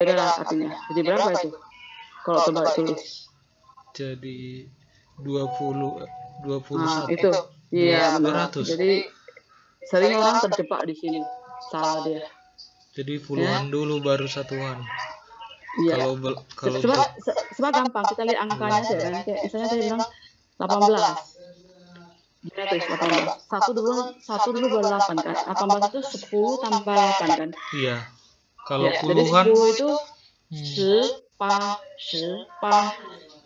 kira-kira artinya. Jadi berapa itu kalau terbalik tulis? Jadi 20 Nah, 21. itu. Iya, benar. 200. Jadi sering orang terjebak di sini. Salah dia. Jadi puluhan dulu baru satuan. Iya. Kalau Sebab gampang kita lihat angkanya aja kan. Kayak misalnya saya bilang 18. Gimana tuh 18? Satu dulu baru 8 kan. 18 itu 10 tambah 8 kan. Iya. Kalau Ya, jadi puluhan 10 itu sepa.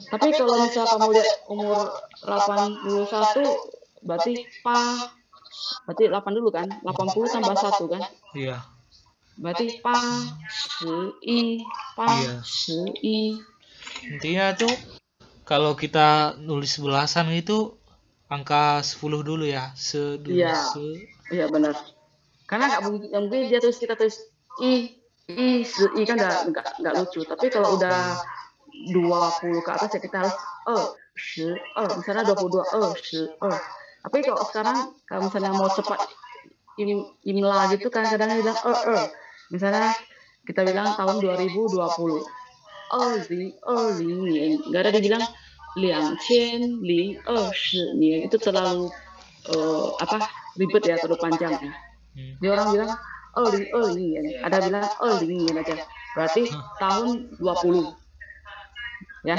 Tapi kalau misal kamu lihat umur 81 berarti berarti 8 dulu kan. 80 tambah 1 kan. Iya. Berarti i. Intinya tuh kalau kita nulis belasan itu angka 10 dulu ya. Iya benar. Karena nggak mungkin dia kita tulis i kan nggak lucu. Tapi kalau udah 20 ke atas ya kita harus misalnya 22 Tapi kalau sekarang kalau misalnya mau cepat imla gitu kan kadang bilang misalnya kita bilang tahun 2020 nggak ada dibilang 2020年 itu terlalu ribet ya, terlalu panjang ya. Dia orang bilang ada bilang aja, berarti tahun 20 ya.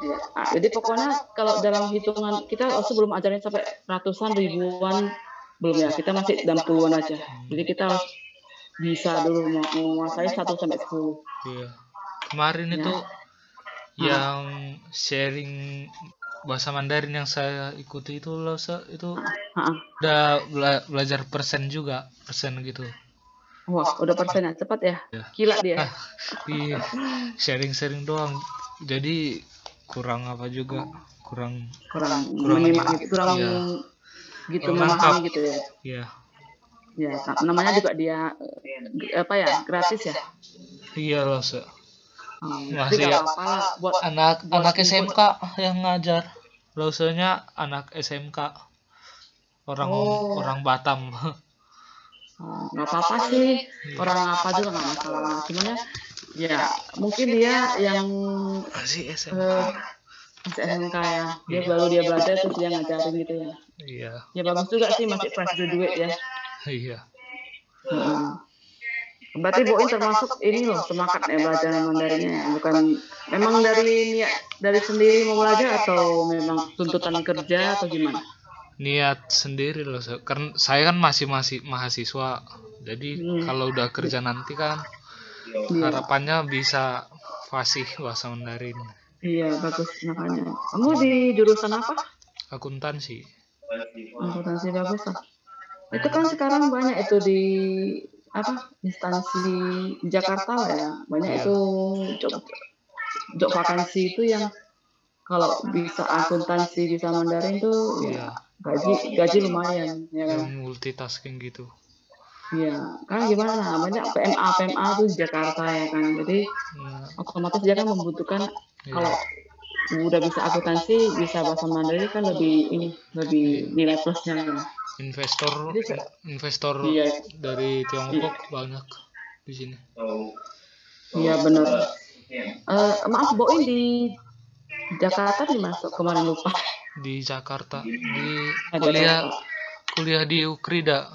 Ya, jadi pokoknya kalau dalam hitungan kita sebelum ajarin sampai ratusan ribuan belum ya, kita masih dalam puluhan aja. Jadi kita harus bisa dulu menguasai 1 sampai 10. Iya. Kemarin itu yang sharing bahasa Mandarin yang saya ikuti itu loh, itu udah belajar persen gitu. Wah, udah persen ya, cepat ya. Gila dia. Iya, sharing doang. Jadi kurang menyimak gitu, memahami gitu ya. Iya. Ya, namanya juga dia gratis ya. Iya loh, Masih buat anak SMK yang ngajar. Lausanya anak SMK. Orang Batam. Nggak apa-apa sih, orang apa juga nggak masalah. Cuman ya mungkin dia yang masih SMK ya, dia belajar terus dia ngajarin gitu ya. Iya. Ya bagus juga sih, masih fresh graduate ya. Iya. Berarti Boin termasuk ini loh, semangat ya belajar Mandarinnya, bukan memang dari sendiri mau belajar atau memang tuntutan kerja atau gimana? Niat sendiri loh, karena saya kan masih mahasiswa, jadi kalau udah kerja nanti kan harapannya bisa fasih bahasa Mandarin. Iya, bagus. Makanya kamu di jurusan apa? Akuntansi, bagus lah. Itu kan sekarang banyak itu di instansi di Jakarta lah ya, banyak itu job vakansi itu yang kalau bisa akuntansi bisa Mandarin tuh ya gaji lumayan ya kan. Yang multitasking gitu. Iya, kan gimana, banyak PMA tuh di Jakarta ya kan, jadi otomatis dia kan membutuhkan kalau udah bisa akuntansi bisa bahasa Mandarin kan lebih nilai plusnya ya. Investor dari Tiongkok banyak di sini. Iya benar. Maaf, Boin di Jakarta dimasuk kemarin lupa. Di Jakarta, di kuliah di Ukrida.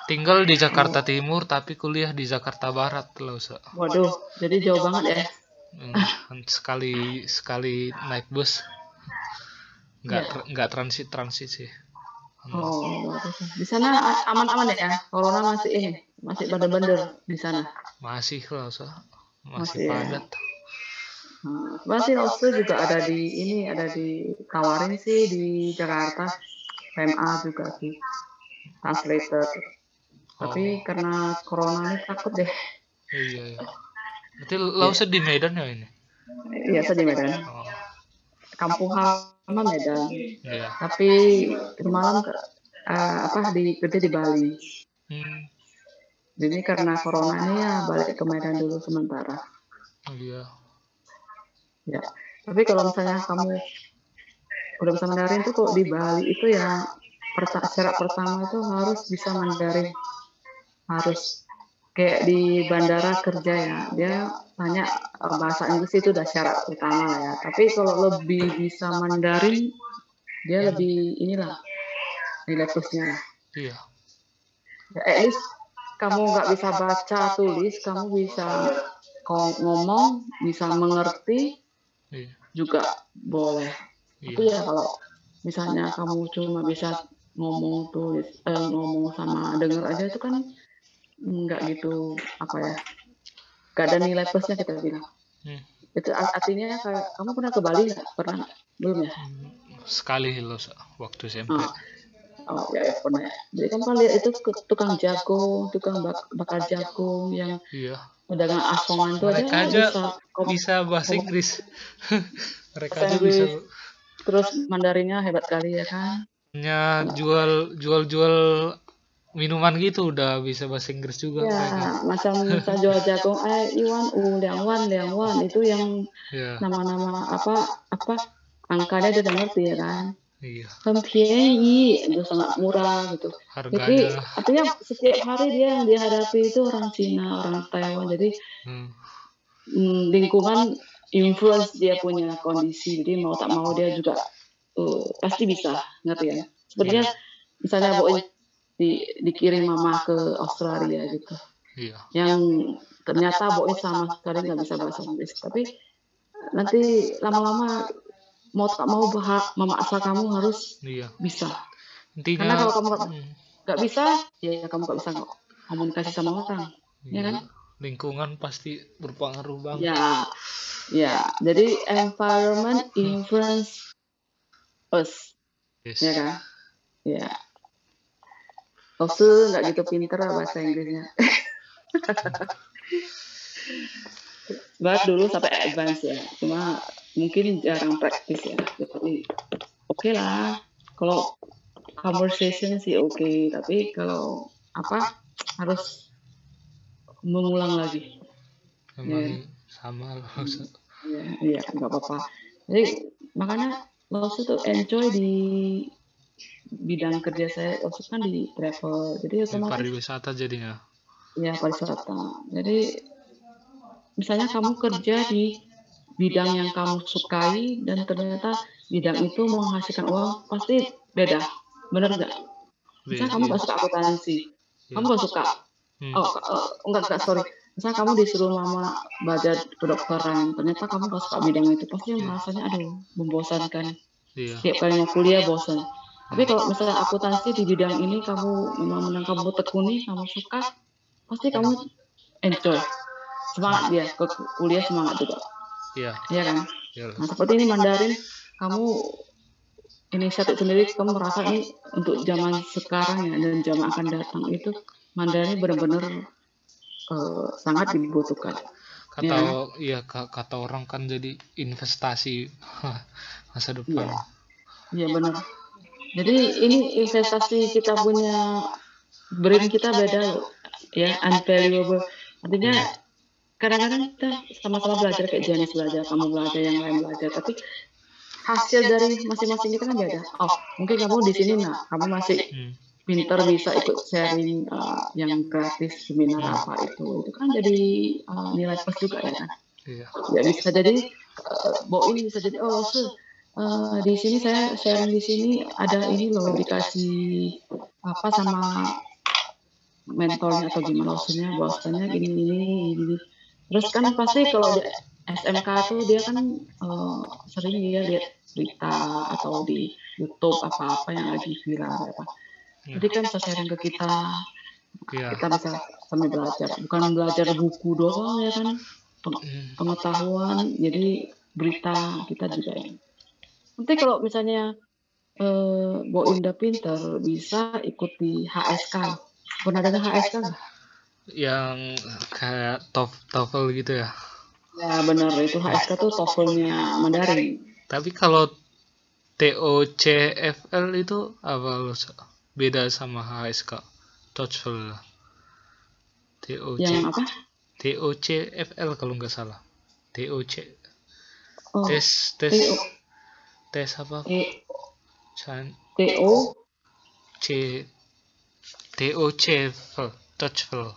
Tinggal di Jakarta Timur tapi kuliah di Jakarta Barat loh. Waduh, jadi jauh banget ya. Sekali naik bus. Nggak transit sih. Di sana aman-aman ya? Corona masih bandel-bandel di sana? Masih loh, masih padat. Masih Lausu juga ada ditawarin sih di Jakarta, PMA juga sih, translator. Tapi karena corona ini takut deh. Iya. Berarti Lausu di Medan ya ini? Iya, saya di Medan. Kampung halaman Medan. Iya. Tapi malam kerja di Bali. Jadi karena corona ini ya balik ke Medan dulu sementara. Iya. Ya. Tapi kalau misalnya kamu udah bisa Mandarin tuh kok di Bali itu ya syarat pertama itu harus bisa Mandarin. Harus. kayak di bandara kerja ya, dia tanya bahasa Inggris itu udah syarat utama lah ya. Tapi kalau lebih bisa Mandarin, dia lebih inilah nilai plusnya lah. Iya. Ya, at least kamu nggak bisa baca tulis, kamu bisa ngomong, bisa mengerti, Iya. juga boleh. Tapi ya kalau misalnya kamu cuma bisa ngomong tulis, ngomong sama denger aja itu kan nggak gitu apa ya, nggak ada nilai plusnya kita bilang. Itu artinya kayak kamu pernah ke Bali nggak? Pernah? Belum ya? Sekali loh waktu SMP. Oh ya, ya pernah ya. Jadi kamu kan lihat itu tukang jagung, tukang bakar jagung yang pedagang asongan itu aja bisa bahasa Inggris. Mereka aja bisa. Terus Mandarinnya hebat kali ya kan? Ya jual minuman gitu udah bisa bahasa Inggris juga ya, mereka. Macam misal jual jagung, Iwan, Liang Wan itu yang nama-nama apa angkanya dia udah ngerti ya kan? Iya. Pienyi, itu sangat murah gitu. Harganya. Jadi artinya setiap hari dia yang dihadapi itu orang Cina, orang Taiwan. Jadi lingkungan influence dia punya kondisi. Jadi mau tak mau dia juga pasti bisa, ngerti ya. Sebenarnya misalnya Boin dikirim mama ke Australia gitu. Iya. Yang ternyata Boin sama sekali nggak bisa bahasa Inggris. Tapi nanti lama-lama mau tak mau memaksa kamu harus bisa. Intinya, karena kalau kamu nggak bisa, ya kamu nggak bisa komunikasi sama orang, ya kan? Lingkungan pasti berpengaruh banget. Ya. Jadi environment influence us, ya kan? Ya. Kau nggak gitu pinter bahasa Inggrisnya. Buat dulu sampai advance ya, cuma mungkin jarang praktis ya. Jadi oke lah. Kalau conversation sih oke, tapi kalau harus mengulang lagi. Memang sama loh. Iya, nggak apa-apa. Jadi makanya Losu tuh enjoy di bidang kerja saya. Losu kan di travel, jadi otomatis pariwisata jadinya. Ya, pariwisata. Jadi misalnya kamu kerja di bidang yang kamu sukai dan ternyata bidang itu menghasilkan uang, pasti beda. Bener nggak? Misalnya kamu nggak suka akuntansi, kamu nggak suka. Enggak, sorry. Misalnya kamu disuruh mama belajar kedokteran, ternyata kamu nggak suka bidang itu, pasti rasanya membosankan. Tiap kali mau kuliah bosan. Tapi kalau misalnya akuntansi di bidang ini kamu memang kamu tekuni, kamu suka, pasti kamu enjoy. Semangat dia ke kuliah, semangat juga. Iya kan? Nah, seperti ini Mandarin, kamu inisiatif sendiri, kamu merasa ini untuk zaman sekarang ya dan zaman akan datang itu Mandarin benar-benar sangat dibutuhkan. Kata orang kan jadi investasi masa depan. Iya benar. Jadi ini investasi kita punya brain kita beda loh, ya, unvaluable. Artinya kadang-kadang kita sama-sama belajar, kayak Janis belajar, kamu belajar, yang lain belajar, tapi hasil dari masing-masing kita kan beda. Mungkin kamu di sini, kamu masih pinter bisa ikut sharing yang gratis seminar apa itu kan jadi nilai plus juga ya kan. Ya bisa jadi Boin bisa jadi di sini saya sharing di sini ada ini loh, dikasih apa sama mentornya atau gimana, maksudnya bahwasanya gini. Terus kan pasti kalau di SMK tuh dia kan sering dia lihat berita atau di YouTube apa-apa yang lagi viral apa. Jadi kan bisa sharing ke kita. Kita bisa sambil belajar, bukan belajar buku doang ya kan, pengetahuan. Jadi berita kita juga ya. Nanti kalau misalnya Boin udah pinter, bisa ikuti HSK. Pernah dengar HSK nggak? Yang kayak TOEFL gitu ya? Ya benar, itu HSK tuh TOEFL-nya Mandarin. Tapi kalau TOCFL itu apa lo? Beda sama HSK? TOEFL. Yang apa? TOCFL kalau nggak salah. TOC. Tes apa? TOCFL. TOCFL.